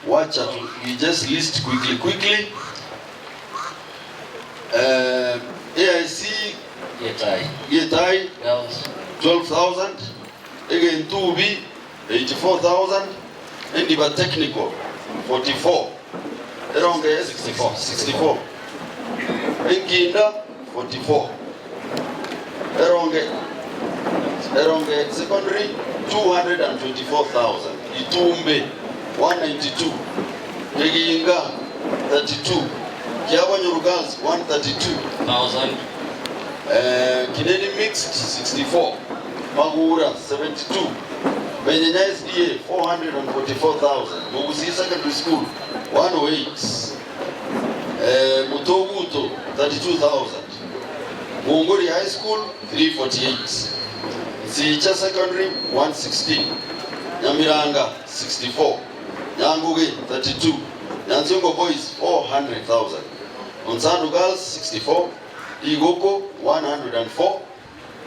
Wacha we just list quickly. AIC Yetai 12,000. Again 2B 84,000. Indiba technical 44. Around 64. Enginda 44. Around secondary 224,000. Itumbe 192. Eginga 32. Kiabanyo Girls 132,000. Kineni mixed 64. Magura 72. Benyanya SDA 444,000. Mugusi Secondary School 108. Mutoguto 32,000. Mungori High School 348. Zicha Secondary 116. Nyamiranga 64. Nyanguge 32. Nyanzungo Boys 400,000. Onsando Girls 64. Igoko 104.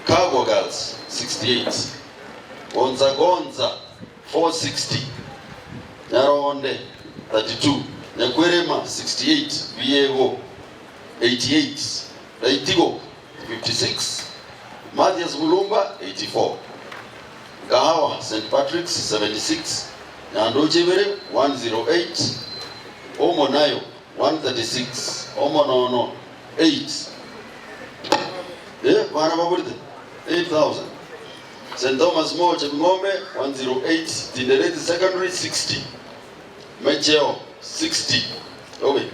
Cargo Girls 68. Gonza 460. Nyaronde 32. Nyakwerema 68. Viego 88. Raitigo 56. Mathias Mulumba 84. Kahawa St. Patrick's 76. Nyandochevere 108. Omo Nayo 136. Omo Nono 8. Bana Baburte 8,000. St. Thomas More Chebingombe 108. Tindereti Secondary 60. Mecheo 60. Okay.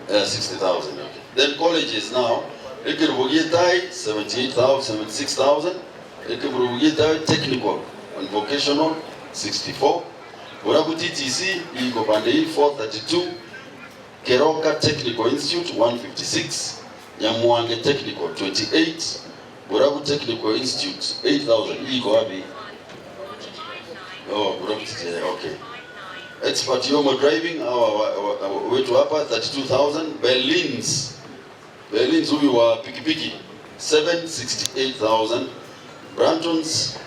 60,000. Okay. Then colleges now. Ekerubugitai 78,000, 76,000. Ekerubugitai technical and vocational 64. Borabu TTC iko pande hii 432. Keroka Technical Institute 156. Nyamuange Technical 28. Borabu Technical Institute 8,000. Iko wapi? Oh, Borabu TTC, okay. Expert Yomo Driving our wetu hapa 32,000. Berlin's huyu wa pikipiki 768,000. Branton's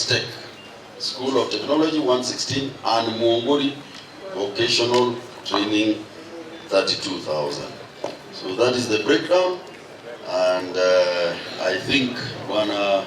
Tech School of Technology 116 and Muongori Vocational Training 32,000. So that is the breakdown, and I think Bwana